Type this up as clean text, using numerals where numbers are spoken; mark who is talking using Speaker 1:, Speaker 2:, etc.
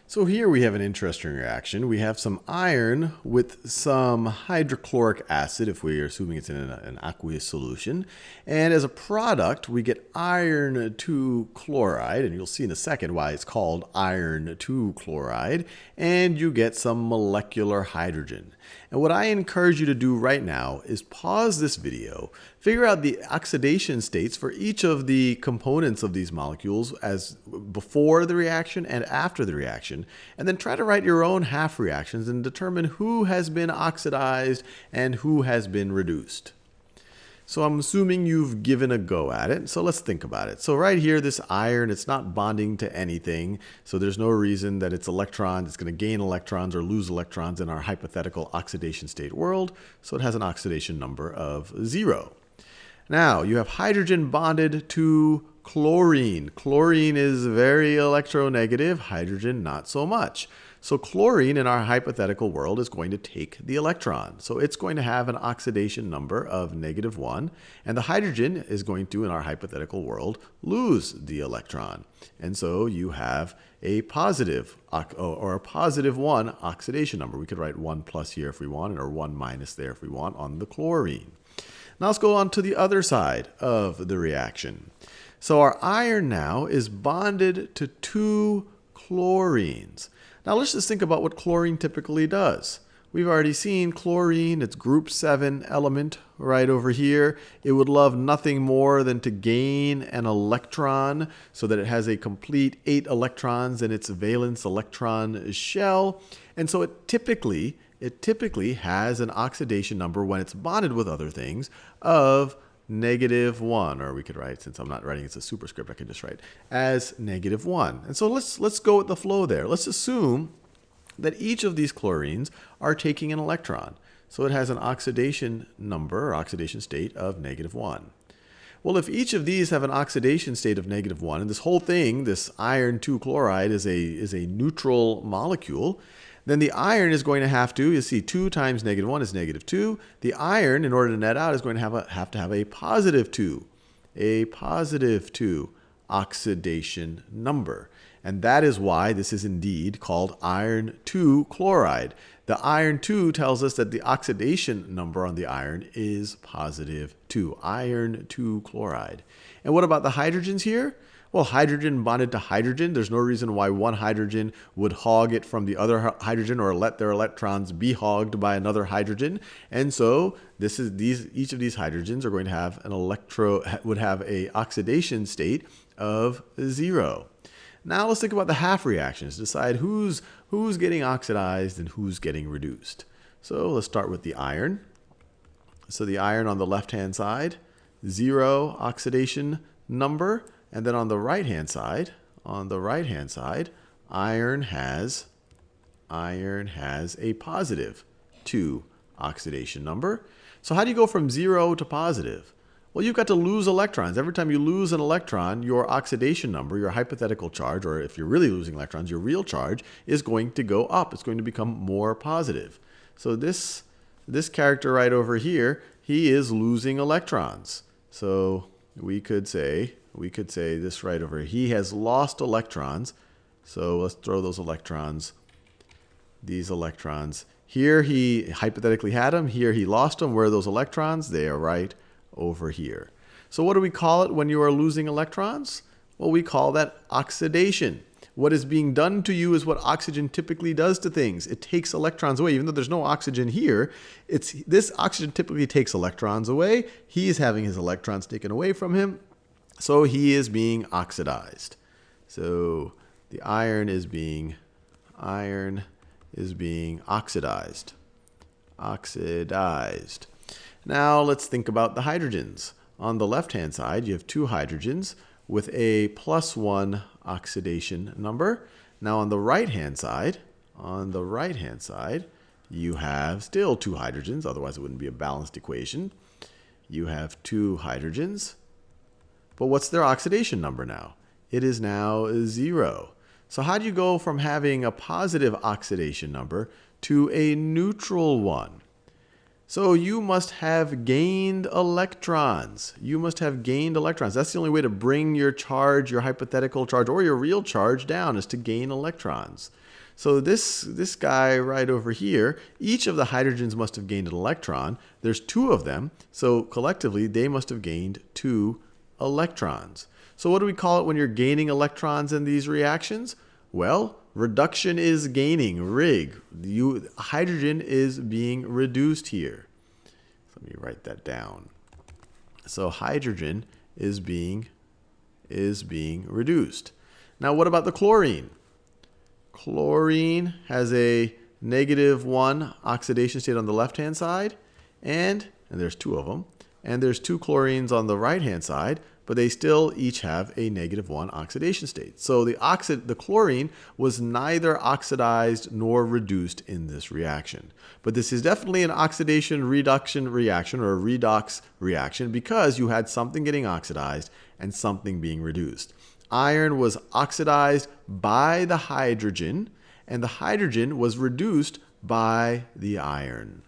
Speaker 1: So here we have an interesting reaction. We have some iron with some hydrochloric acid, if we are assuming it's in an aqueous solution. And as a product, we get iron 2 chloride, and you'll see in a second why it's called iron 2 chloride. And you get some molecular hydrogen. And what I encourage you to do right now is pause this video, figure out the oxidation states for each of the components of these molecules as before the reaction and after the reaction, and then try to write your own half reactions and determine who has been oxidized and who has been reduced. So I'm assuming you've given a go at it. So let's think about it. So right here, this iron, it's not bonding to anything. So there's no reason that its electrons, it's going to gain electrons or lose electrons in our hypothetical oxidation state world. So it has an oxidation number of 0. Now you have hydrogen bonded to chlorine. Chlorine is very electronegative, hydrogen not so much. So chlorine in our hypothetical world is going to take the electron. So it's going to have an oxidation number of -1, and the hydrogen is going to, in our hypothetical world, lose the electron. And so you have a positive or a +1 oxidation number. We could write 1 plus here if we want, or 1 minus there if we want on the chlorine. Now let's go on to the other side of the reaction. So our iron now is bonded to 2 chlorines. Now let's just think about what chlorine typically does. We've already seen chlorine, it's group 7 element right over here. It would love nothing more than to gain an electron so that it has a complete 8 electrons in its valence electron shell. And so it typically has an oxidation number when it's bonded with other things of -1, or we could write, since I'm not writing it's a superscript, I can just write as -1. And so let's go with the flow there. Let's assume that each of these chlorines are taking an electron. So it has an oxidation number or oxidation state of -1. Well, if each of these have an oxidation state of -1, and this whole thing, this iron 2 chloride is a neutral molecule, then the iron is going to have to, you see 2 times -1 is -2. The iron, in order to net out, is going to have a positive 2 oxidation number. And that is why this is indeed called iron 2 chloride. The iron 2 tells us that the oxidation number on the iron is +2, iron 2 chloride. And what about the hydrogens here? Well, hydrogen bonded to hydrogen. There's no reason why one hydrogen would hog it from the other hydrogen or let their electrons be hogged by another hydrogen. And so each of these hydrogens are going to have would have a oxidation state of 0. Now let's think about the half reactions. Decide who's getting oxidized and who's getting reduced. So let's start with the iron. So the iron on the left-hand side, 0 oxidation number. And then on the right-hand side, iron has a +2 oxidation number. So how do you go from 0 to positive? Well, you've got to lose electrons. Every time you lose an electron, your oxidation number, your hypothetical charge, or if you're really losing electrons, your real charge is going to go up. It's going to become more positive. So this character right over here, he is losing electrons. So we could say this right over here. He has lost electrons. So let's throw those electrons, these electrons. Here he hypothetically had them. Here he lost them. Where are those electrons? They are right over here. So what do we call it when you are losing electrons? Well, we call that oxidation. What is being done to you is what oxygen typically does to things. It takes electrons away. Even though there's no oxygen here, this oxygen typically takes electrons away. He is having his electrons taken away from him. So he is being oxidized. So the iron is being oxidized. Now let's think about the hydrogens. On the left-hand side, you have 2 hydrogens with a +1 oxidation number. Now on the right-hand side, you have still 2 hydrogens. Otherwise, it wouldn't be a balanced equation. You have 2 hydrogens. But what's their oxidation number now? It is now 0. So how do you go from having a positive oxidation number to a neutral one? So you must have gained electrons. You must have gained electrons. That's the only way to bring your charge, your hypothetical charge, or your real charge down, is to gain electrons. So this guy right over here, each of the hydrogens must have gained an electron. There's 2 of them, so collectively they must have gained 2 electrons. So what do we call it when you're gaining electrons in these reactions? Well, reduction is gaining, rig. Hydrogen is being reduced here. Let me write that down. So hydrogen is being reduced. Now what about the chlorine? Chlorine has a -1 oxidation state on the left-hand side, and there's 2 of them, and there's 2 chlorines on the right-hand side, but they still each have a -1 oxidation state. So the chlorine was neither oxidized nor reduced in this reaction. But this is definitely an oxidation-reduction reaction, or a redox reaction, because you had something getting oxidized and something being reduced. Iron was oxidized by the hydrogen, and the hydrogen was reduced by the iron.